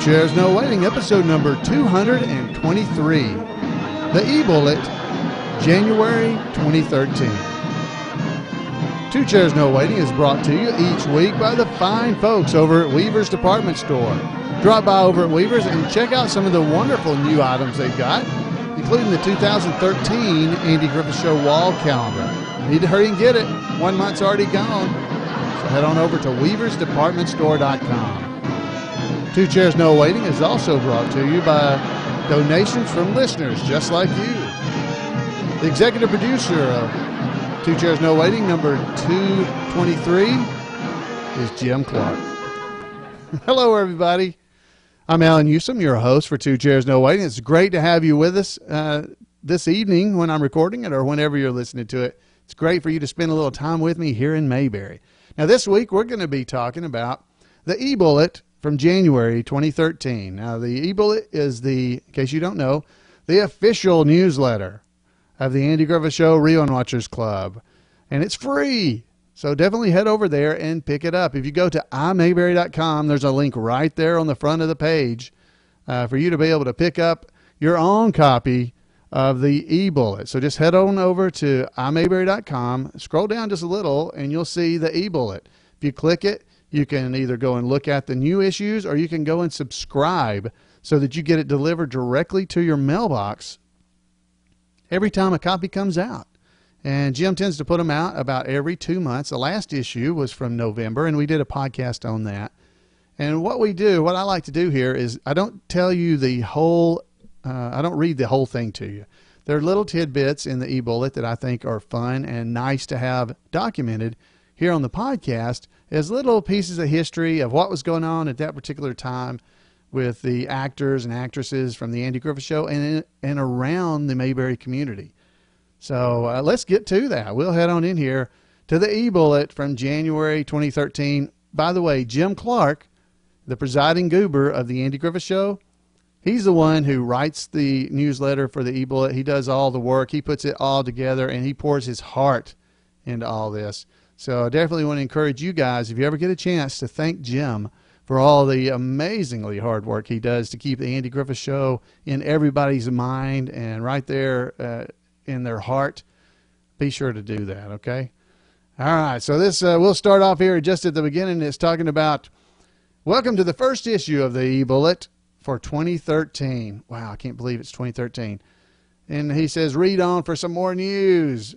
Chairs No Waiting, episode number 223. The eBullet, January 2013. Two Chairs No Waiting is brought to you each week by the fine folks over at Weaver's Department Store. Drop by over at Weaver's and check out some of the wonderful new items they've got, including the 2013 Andy Griffith Show wall calendar. You need to hurry and get it. 1 month's already gone. So head on over to weaversdepartmentstore.com. Two Chairs No Waiting is also brought to you by donations from listeners just like you. The executive producer of Two Chairs No Waiting, number 223, is Jim Clark. Hello, everybody. I'm Alan Newsom, your host for Two Chairs No Waiting. It's great to have you with us this evening when I'm recording it or whenever you're listening to it. It's great for you to spend a little time with me here in Mayberry. Now, this week, we're going to be talking about the eBullet from January 2013. Now, the eBullet is in case you don't know, the official newsletter of the Andy Griffith Show Rerun Watchers Club. And it's free. So definitely head over there and pick it up. If you go to imayberry.com, there's a link right there on the front of the page for you to be able to pick up your own copy of the eBullet. So just head on over to imayberry.com, scroll down just a little, and you'll see the eBullet. If you click it, you can either go and look at the new issues or you can go and subscribe so that you get it delivered directly to your mailbox every time a copy comes out. And Jim tends to put them out about every 2 months. The last issue was from November, and we did a podcast on that. And what I like to do here is I don't tell you the whole, I don't read the whole thing to you. There are little tidbits in the eBullet that I think are fun and nice to have documented here on the podcast as little pieces of history of what was going on at that particular time with the actors and actresses from the Andy Griffith Show and around the Mayberry community. So let's get to that. We'll head on in here to the eBullet from January 2013. By the way, Jim Clark, the presiding goober of the Andy Griffith Show, he's the one who writes the newsletter for the eBullet. He does all the work. He puts it all together, and he pours his heart into all this. So I definitely want to encourage you guys, if you ever get a chance, to thank Jim for all the amazingly hard work he does to keep the Andy Griffith Show in everybody's mind and right there in their heart. Be sure to do that, okay? All right, so this we'll start off here just at the beginning. It's talking about, welcome to the first issue of the eBullet for 2013. Wow, I can't believe it's 2013. And he says, read on for some more news.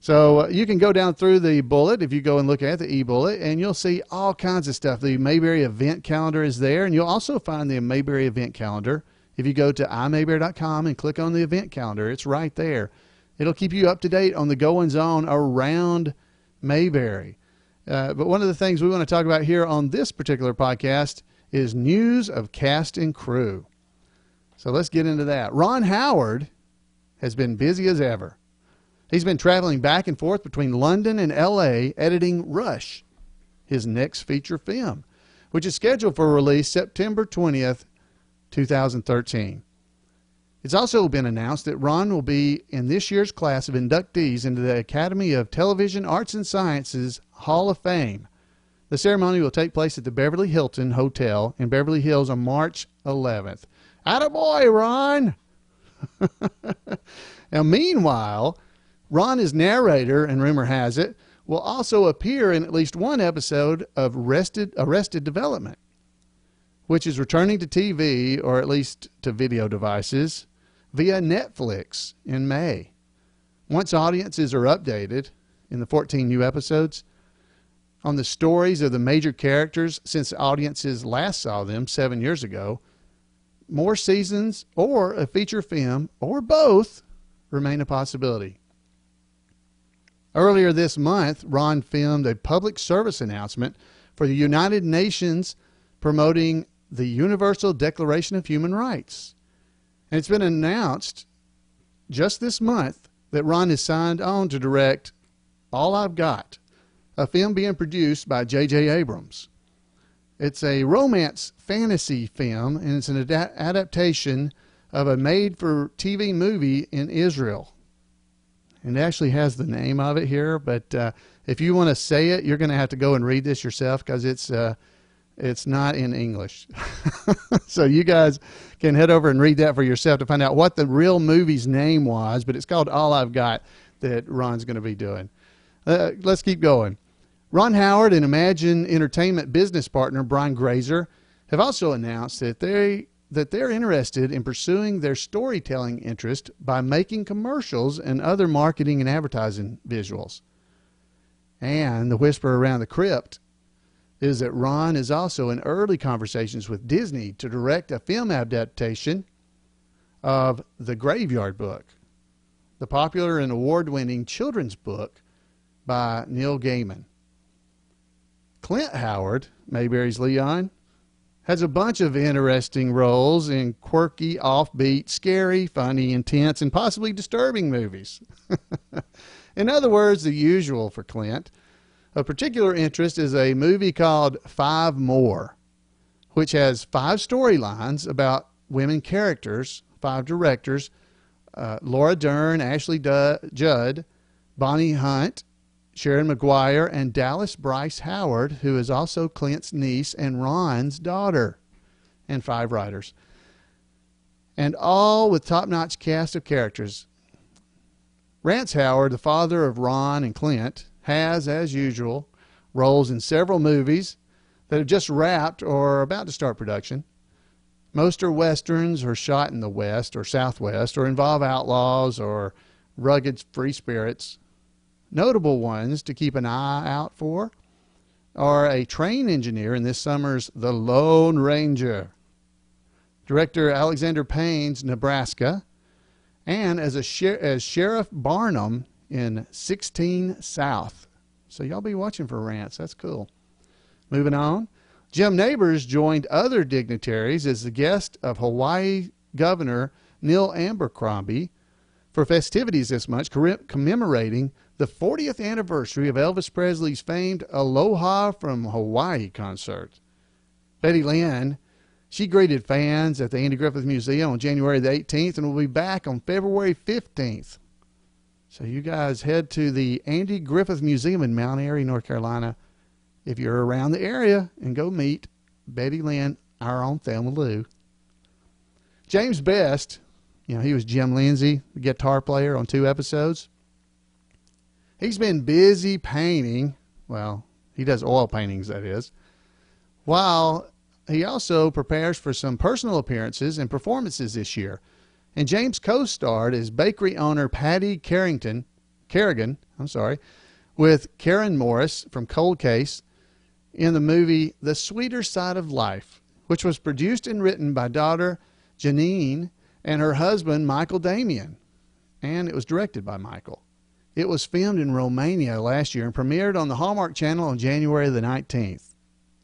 So you can go down through the bullet if you go and look at the eBullet, and you'll see all kinds of stuff. The Mayberry event calendar is there, and you'll also find the Mayberry event calendar. If you go to imayberry.com and click on the event calendar, it's right there. It'll keep you up to date on the goings-on around Mayberry. But one of the things we want to talk about here on this particular podcast is news of cast and crew. So let's get into that. Ron Howard has been busy as ever. He's been traveling back and forth between London and L.A. editing Rush, his next feature film, which is scheduled for release September 20th, 2013. It's also been announced that Ron will be in this year's class of inductees into the Academy of Television Arts and Sciences Hall of Fame. The ceremony will take place at the Beverly Hilton Hotel in Beverly Hills on March 11th. Attaboy, Ron! Now, meanwhile, Ron is narrator, and rumor has it, will also appear in at least one episode of Arrested Development, which is returning to TV, or at least to video devices, via Netflix in May. Once audiences are updated in the 14 new episodes on the stories of the major characters since audiences last saw them 7 years ago, more seasons or a feature film, or both, remain a possibility. Earlier this month, Ron filmed a public service announcement for the United Nations promoting the Universal Declaration of Human Rights. And it's been announced just this month that Ron has signed on to direct All I've Got, a film being produced by J.J. Abrams. It's a romance fantasy film, and it's an adaptation of a made-for-TV movie in Israel. And it actually has the name of it here, but if you want to say it, you're going to have to go and read this yourself, because it's It's not in English. So you guys can head over and read that for yourself to find out what the real movie's name was, but it's called All I've Got that Ron's going to be doing. Let's keep going. Ron Howard and Imagine Entertainment business partner Brian Grazer have also announced that they're interested in pursuing their storytelling interest by making commercials and other marketing and advertising visuals. And the whisper around the crypt is that Ron is also in early conversations with Disney to direct a film adaptation of The Graveyard Book, the popular and award-winning children's book by Neil Gaiman. Clint Howard, Mayberry's Leon, has a bunch of interesting roles in quirky, offbeat, scary, funny, intense, and possibly disturbing movies. In other words, the usual for Clint. Of particular interest is a movie called 5 More, which has 5 storylines about women characters, 5 directors, Laura Dern, Ashley Judd, Bonnie Hunt, Sharon Maguire, and Dallas Bryce Howard, who is also Clint's niece and Ron's daughter, and 5 writers. And all with top-notch cast of characters. Rance Howard, the father of Ron and Clint, has, as usual, roles in several movies that have just wrapped or are about to start production. Most are westerns or shot in the West or Southwest or involve outlaws or rugged free spirits. Notable ones to keep an eye out for are a train engineer in this summer's The Lone Ranger, director Alexander Payne's Nebraska, and as Sheriff Barnum in 16 South. So y'all be watching for Rance. That's cool. Moving on. Jim Nabors joined other dignitaries as the guest of Hawaii Governor Neil Abercrombie for festivities this month commemorating the 40th anniversary of Elvis Presley's famed Aloha from Hawaii concert. Betty Lynn, she greeted fans at the Andy Griffith Museum on January the 18th and will be back on February 15th. So you guys head to the Andy Griffith Museum in Mount Airy, North Carolina, if you're around the area, and go meet Betty Lynn, our own Thelma Lou. James Best, he was Jim Lindsay, the guitar player on 2 episodes. He's been busy painting. Well, he does oil paintings, that is, while he also prepares for some personal appearances and performances this year. And James co-starred as bakery owner Patty Kerrigan, with Karen Morris from Cold Case in the movie The Sweeter Side of Life, which was produced and written by daughter Janine and her husband Michael Damian, and it was directed by Michael. It was filmed in Romania last year and premiered on the Hallmark Channel on January the 19th.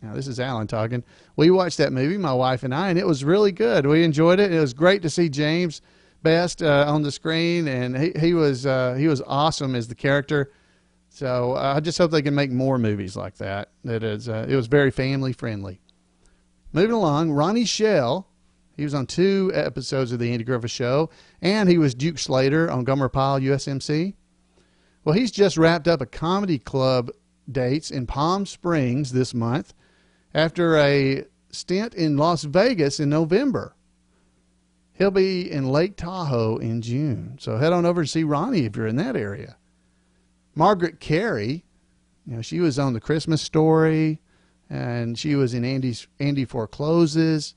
Now, this is Alan talking. We watched that movie, my wife and I, and it was really good. We enjoyed it. It was great to see James Best on the screen, and he was awesome as the character. So I just hope they can make more movies like that. It was very family friendly. Moving along, Ronnie Shell. He was on 2 episodes of the Andy Griffith Show, and he was Duke Slater on Gomer Pyle USMC. Well, he's just wrapped up a comedy club dates in Palm Springs this month after a stint in Las Vegas in November. He'll be in Lake Tahoe in June. So head on over and see Ronnie if you're in that area. Margaret Carey, she was on The Christmas Story, and she was in Andy Forecloses.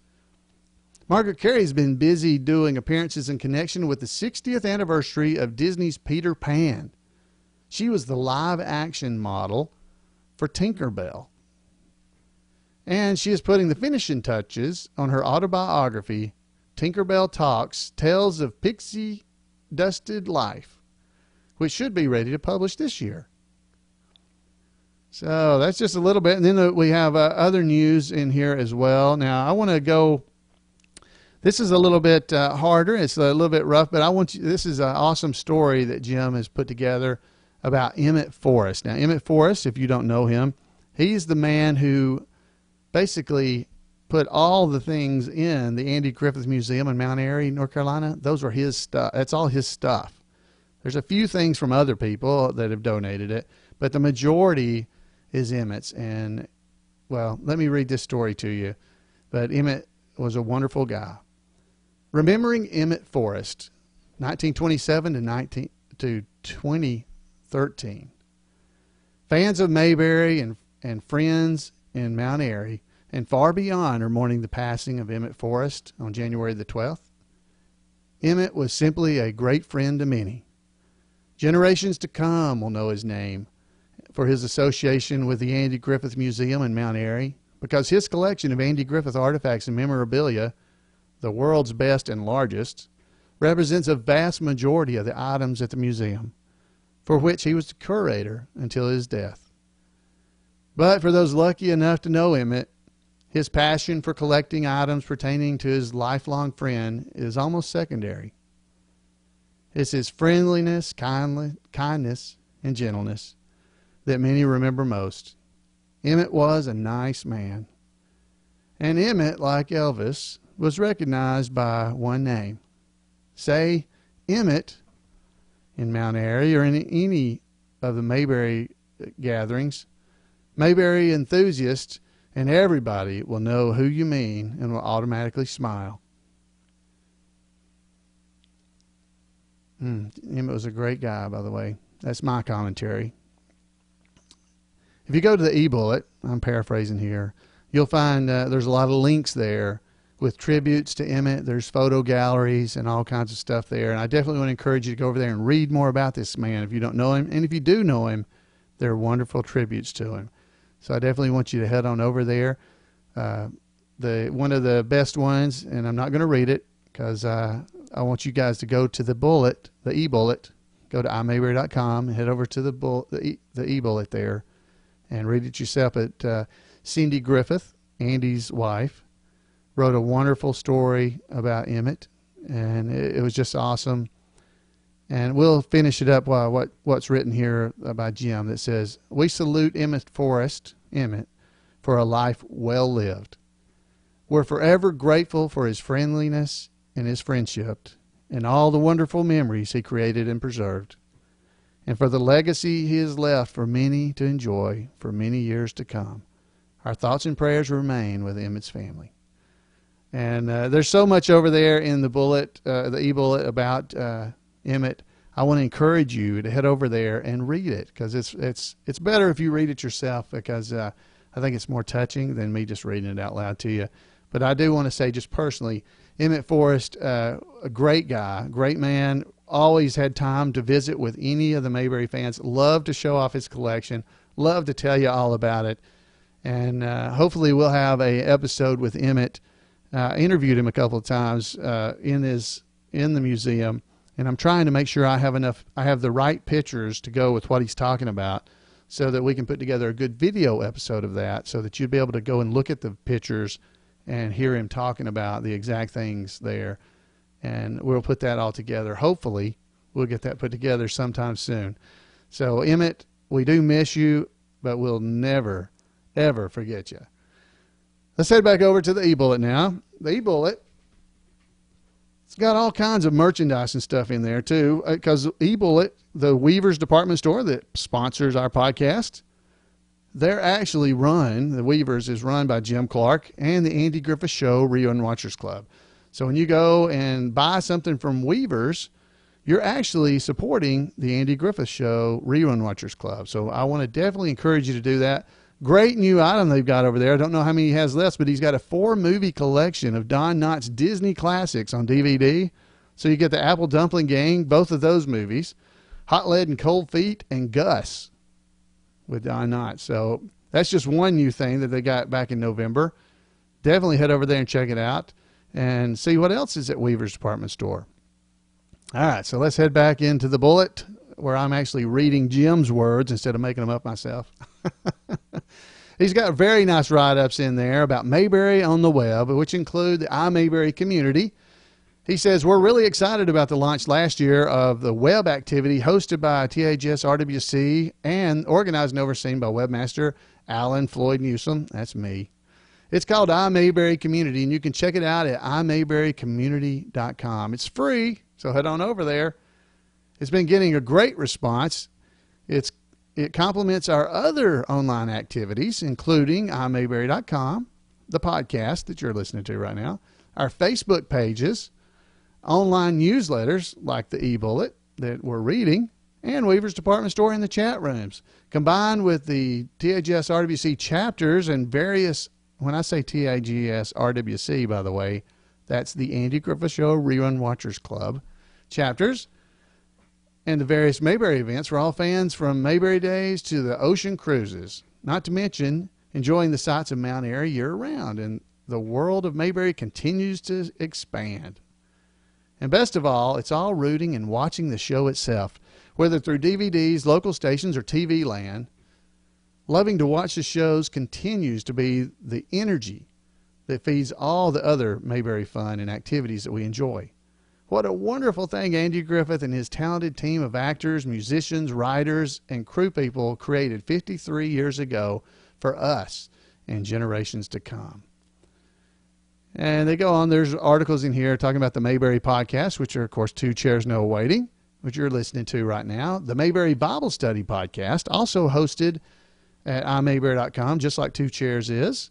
Margaret Carey has been busy doing appearances in connection with the 60th anniversary of Disney's Peter Pan. She was the live-action model for Tinkerbell. And she is putting the finishing touches on her autobiography, Tinkerbell Talks, Tales of Pixie-Dusted Life, which should be ready to publish this year. So that's just a little bit. And then we have other news in here as well. Now, I want to go, this is a little bit harder. It's a little bit rough, but this is an awesome story that Jim has put together about Emmett Forrest. Now, Emmett Forrest, if you don't know him, he's the man who basically put all the things in the Andy Griffith Museum in Mount Airy, North Carolina. Those were his stuff. That's all his stuff. There's a few things from other people that have donated it, but the majority is Emmett's. And well, let me read this story to you. But Emmett was a wonderful guy. Remembering Emmett Forrest, 1927 to 2013. Fans of Mayberry and friends in Mount Airy and far beyond are mourning the passing of Emmett Forrest on January the 12th. Emmett was simply a great friend to many. Generations to come will know his name for his association with the Andy Griffith Museum in Mount Airy, because his collection of Andy Griffith artifacts and memorabilia, the world's best and largest, represents a vast majority of the items at the museum, for which he was the curator until his death. But for those lucky enough to know Emmett, his passion for collecting items pertaining to his lifelong friend is almost secondary. It's his friendliness, kindness, and gentleness that many remember most. Emmett was a nice man. And Emmett, like Elvis, was recognized by one name. Say Emmett in Mount Airy or in any of the Mayberry gatherings, Mayberry enthusiasts and everybody will know who you mean and will automatically smile. Emmett was a great guy, by the way. That's my commentary. If you go to the eBullet, I'm paraphrasing here, you'll find there's a lot of links there with tributes to Emmett. There's photo galleries and all kinds of stuff there. And I definitely want to encourage you to go over there and read more about this man if you don't know him. And if you do know him, there are wonderful tributes to him. So I definitely want you to head on over there. One of the best ones, and I'm not going to read it because I want you guys to go to the bullet, the eBullet. Go to imayberry.com and head over to the eBullet there and read it yourself. But Cindy Griffith, Andy's wife, wrote a wonderful story about Emmett, and it was just awesome. And we'll finish it up while what's written here by Jim that says, "We salute Emmett Forrest, Emmett, for a life well lived. We're forever grateful for his friendliness and his friendship and all the wonderful memories he created and preserved, and for the legacy he has left for many to enjoy for many years to come. Our thoughts and prayers remain with Emmett's family." And there's so much over there in the bullet, the e-bullet about Emmett. I want to encourage you to head over there and read it, because it's better if you read it yourself, because I think it's more touching than me just reading it out loud to you. But I do want to say, just personally, Emmett Forrest, a great guy, great man, always had time to visit with any of the Mayberry fans, loved to show off his collection, loved to tell you all about it. And hopefully we'll have a episode with Emmett. I interviewed him a couple of times in the museum, and I'm trying to make sure I have the right pictures to go with what he's talking about, so that we can put together a good video episode of that, so that you'd be able to go and look at the pictures and hear him talking about the exact things there. And we'll put that all together. Hopefully we'll get that put together sometime soon. So Emmett, we do miss you, but we'll never, ever forget you. Let's head back over to the eBullet now. The eBullet, it's got all kinds of merchandise and stuff in there too, because eBullet, the Weaver's department store that sponsors our podcast, they're actually the Weaver's is run by Jim Clark and the Andy Griffith Show Rerun Watchers Club. So when you go and buy something from Weaver's, you're actually supporting the Andy Griffith Show Rerun Watchers Club. So I want to definitely encourage you to do that. Great new item they've got over there. I don't know how many he has left, but he's got a 4-movie collection of Don Knotts' Disney classics on DVD. So you get the Apple Dumpling Gang, both of those movies, Hot Lead and Cold Feet, and Gus with Don Knotts. So that's just one new thing that they got back in November. Definitely head over there and check it out and see what else is at Weaver's department store. All right, so let's head back into the bullet, where I'm actually reading Jim's words instead of making them up myself. He's got very nice write-ups in there about Mayberry on the web, which include the iMayberry community. He says, "We're really excited about the launch last year of the web activity hosted by TAGSRWC and organized and overseen by webmaster Alan Floyd Newsom." That's me. It's called iMayberry Community, and you can check it out at imayberrycommunity.com. It's free, so head on over there. It's been getting a great response. It's it complements our other online activities, including imayberry.com, the podcast that you're listening to right now, our Facebook pages, online newsletters like the eBullet that we're reading, and Weaver's Department Store in the chat rooms. Combined with the TAGSRWC chapters and various, when I say TAGSRWC, by the way, that's the Andy Griffith Show Rerun Watchers Club chapters, and the various Mayberry events for all fans, from Mayberry Days to the ocean cruises, not to mention enjoying the sights of Mount Airy year-round. And the world of Mayberry continues to expand. And best of all, it's all rooting and watching the show itself, whether through DVDs, local stations, or TV land. Loving to watch the shows continues to be the energy that feeds all the other Mayberry fun and activities that we enjoy. What a wonderful thing Andy Griffith and his talented team of actors, musicians, writers, and crew people created 53 years ago for us and generations to come. And they go on, there's articles in here talking about the Mayberry podcast, which are, of course, Two Chairs No Waiting, which you're listening to right now. The Mayberry Bible Study podcast, also hosted at imayberry.com, just like Two Chairs is.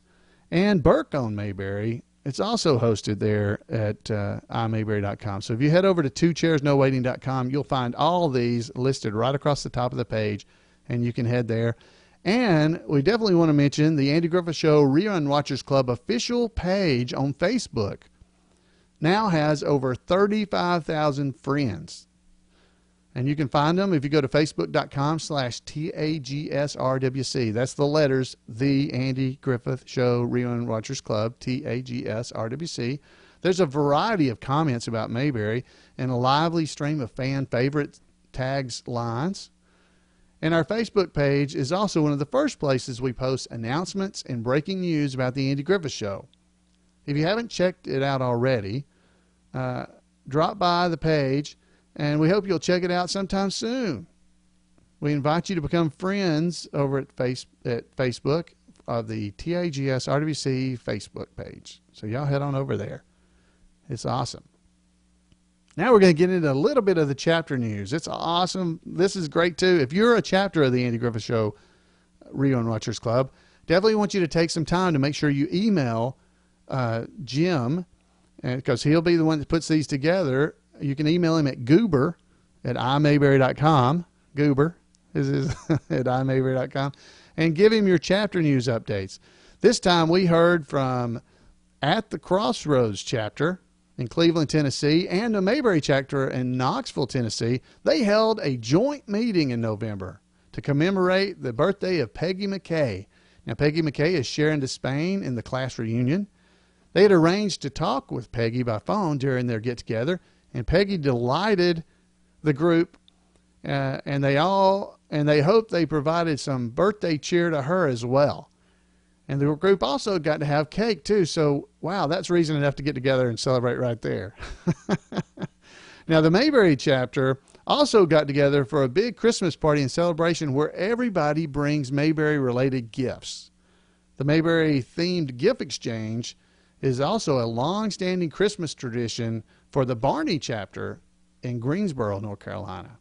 And Burke on Mayberry, it's also hosted there at imayberry.com. So if you head over to twocairsnowaiting.com, you'll find all these listed right across the top of the page, and you can head there. And we definitely want to mention the Andy Griffith Show Rerun Watchers Club official page on Facebook. Now has over 35,000 friends. And you can find them if you go to facebook.com/TAGSRWC. That's the letters, the Andy Griffith Show Rerun Watchers Club, TAGSRWC. There's a variety of comments about Mayberry and a lively stream of fan favorite tags lines. And our Facebook page is also one of the first places we post announcements and breaking news about the Andy Griffith Show. If you haven't checked it out already, drop by the page, and we hope you'll check it out sometime soon. We invite you to become friends over at Facebook of the TAGSRWC Facebook page. So y'all head on over there. It's awesome. Now we're going to get into a little bit of the chapter news. It's awesome. This is great too. If you're a chapter of the Andy Griffith Show Rerun Watchers Club, definitely want you to take some time to make sure you email Jim, because he'll be the one that puts these together. You can email him at goober@imayberry.com. Goober is at imayberry.com, and give him your chapter news updates. This time we heard from At the Crossroads chapter in Cleveland, Tennessee, and the Mayberry chapter in Knoxville, Tennessee. They held a joint meeting in November to commemorate the birthday of Peggy McKay. Now, Peggy McKay is sharing to Spain in the class reunion. They had arranged to talk with Peggy by phone during their get-together, and Peggy delighted the group, and they hoped they provided some birthday cheer to her as well. And the group also got to have cake too. So, wow, that's reason enough to get together and celebrate right there. Now, the Mayberry chapter also got together for a big Christmas party and celebration where everybody brings Mayberry-related gifts. The Mayberry-themed gift exchange is also a long-standing Christmas tradition for the Barney chapter in Greensboro, North Carolina.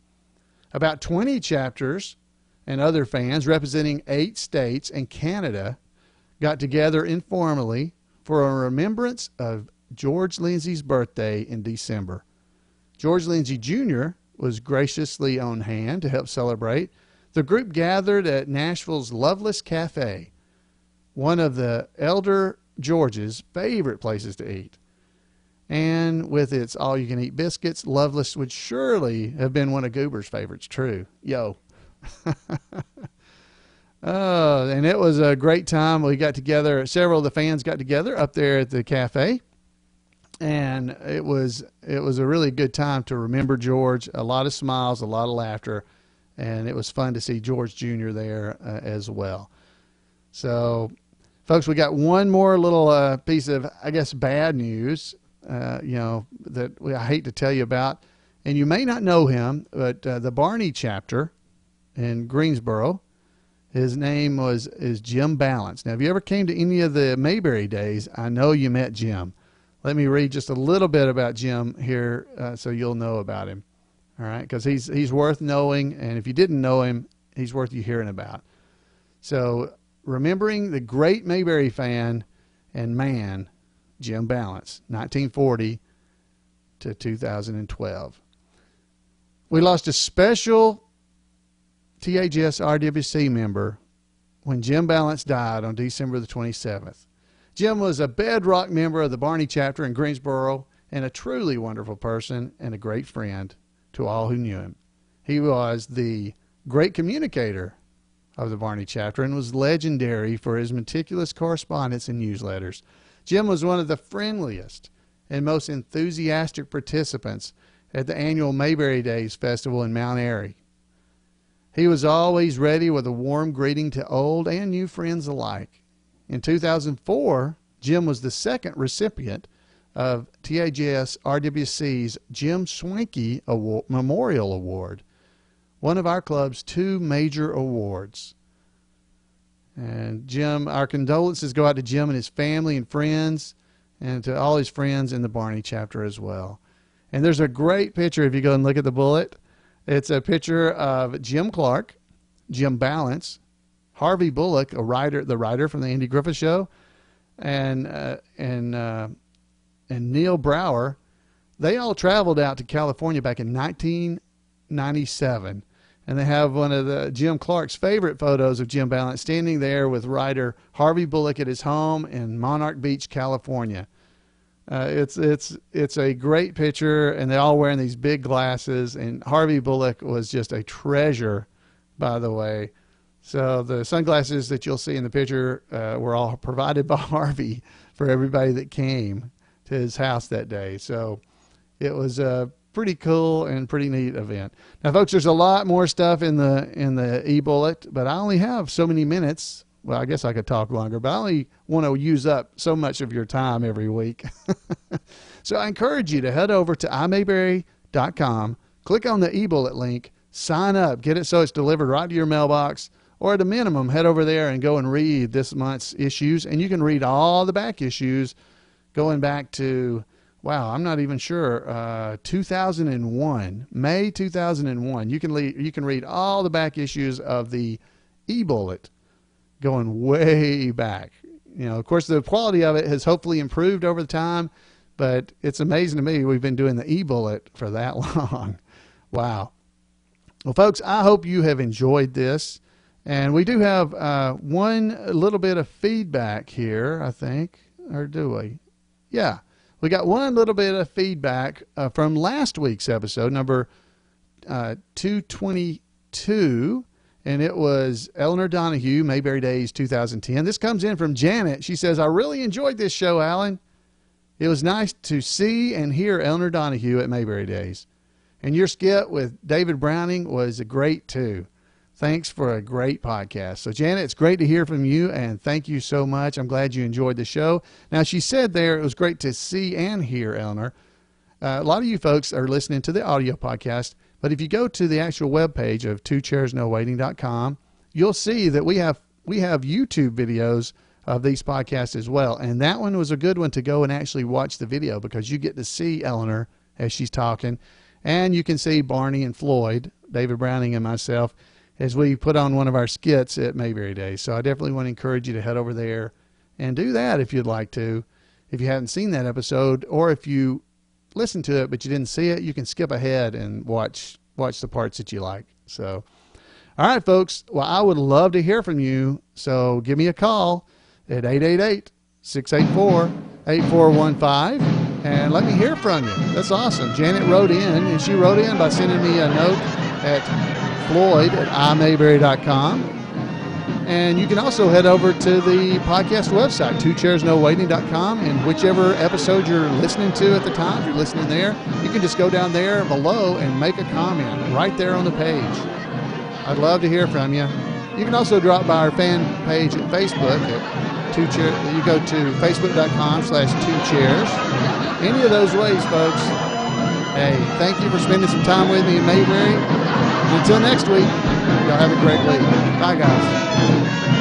About 20 chapters and other fans representing 8 states and Canada got together informally for a remembrance of George Lindsay's birthday in December. George Lindsay Jr. was graciously on hand to help celebrate. The group gathered at Nashville's Loveless Cafe, one of the elder George's favorite places to eat. And with its all-you-can-eat biscuits, Loveless would surely have been one of Goober's favorites. True. Yo. Oh, and it was a great time. We got together, several of the fans got together up there at the cafe, and it was a really good time to remember George. A lot of smiles, a lot of laughter, and it was fun to see George Jr. there as well. So, folks, we got one more little piece of, I guess, bad news, that I hate to tell you about. And you may not know him, but the Barney chapter in Greensboro, his name is Jim Balance. Now, if you ever came to any of the Mayberry days, I know you met Jim. Let me read just a little bit about Jim here so you'll know about him. All right, because he's worth knowing, and if you didn't know him, he's worth you hearing about. So remembering the great Mayberry fan and man, Jim Balance, 1940 to 2012. We lost a special TAGSRWC member when Jim Balance died on December the 27th. Jim was a bedrock member of the Barney chapter in Greensboro and a truly wonderful person and a great friend to all who knew him. He was the great communicator of the Barney chapter and was legendary for his meticulous correspondence and newsletters. Jim was one of the friendliest and most enthusiastic participants at the annual Mayberry Days Festival in Mount Airy. He was always ready with a warm greeting to old and new friends alike. In 2004, Jim was the second recipient of TAGSRWC's Jim Swanky Memorial Award, one of our club's 2 major awards. And Jim, our condolences go out to Jim and his family and friends, and to all his friends in the Barney chapter as well. And there's a great picture if you go and look at the bullet. It's a picture of Jim Clark, Jim Balance, Harvey Bullock, the writer from the Andy Griffith Show, and Neil Brower. They all traveled out to California back in 1997, and they have one of Jim Clark's favorite photos of Jim Balance standing there with writer Harvey Bullock at his home in Monarch Beach, California. It's a great picture, and they're all wearing these big glasses, and Harvey Bullock was just a treasure, by the way. So the sunglasses that you'll see in the picture were all provided by Harvey for everybody that came to his house that day. So it was a pretty cool and pretty neat event. Now, folks, there's a lot more stuff in the eBullet, but I only have so many minutes. Well, I guess I could talk longer, but I only want to use up so much of your time every week. So I encourage you to head over to imayberry.com, click on the eBullet link, sign up, get it so it's delivered right to your mailbox, or at a minimum, head over there and go and read this month's issues. And you can read all the back issues going back to, wow, I'm not even sure, 2001, May 2001. You can read all the back issues of the eBullet going way back. You know, of course, the quality of it has hopefully improved over the time, but it's amazing to me we've been doing the eBullet for that long. Wow. Well, folks, I hope you have enjoyed this. And we do have one little bit of feedback here, I think. Or do we? Yeah. We got one little bit of feedback from last week's episode, number 222. And it was Eleanor Donahue, Mayberry Days 2010. This comes in from Janet. She says, I really enjoyed this show, Alan. It was nice to see and hear Eleanor Donahue at Mayberry Days. And your skit with David Browning was great, too. Thanks for a great podcast. So, Janet, it's great to hear from you, and thank you so much. I'm glad you enjoyed the show. Now, she said there it was great to see and hear Eleanor. A lot of you folks are listening to the audio podcast, but if you go to the actual webpage of twochairsnowaiting.com, you'll see that we have YouTube videos of these podcasts as well. And that one was a good one to go and actually watch the video, because you get to see Eleanor as she's talking, and you can see Barney and Floyd, David Browning and myself, as we put on one of our skits at Mayberry Days. So I definitely want to encourage you to head over there and do that if you'd like to. If you haven't seen that episode, or if you listened to it but you didn't see it, you can skip ahead and watch the parts that you like. So, all right, folks. Well, I would love to hear from you. So give me a call at 888-684-8415 and let me hear from you. That's awesome. Janet wrote in, and she wrote in by sending me a note at floyd@imayberry.com. And you can also head over to the podcast website, twochairsnowaiting.com, and whichever episode you're listening to at the time, if you're listening there, you can just go down there below and make a comment right there on the page. I'd love to hear from you. You can also drop by our fan page at Facebook at Two Chairs. You go to facebook.com/2chairs. Any of those ways, folks. Hey, thank you for spending some time with me in Mayberry. Until next week, y'all have a great week. Bye, guys.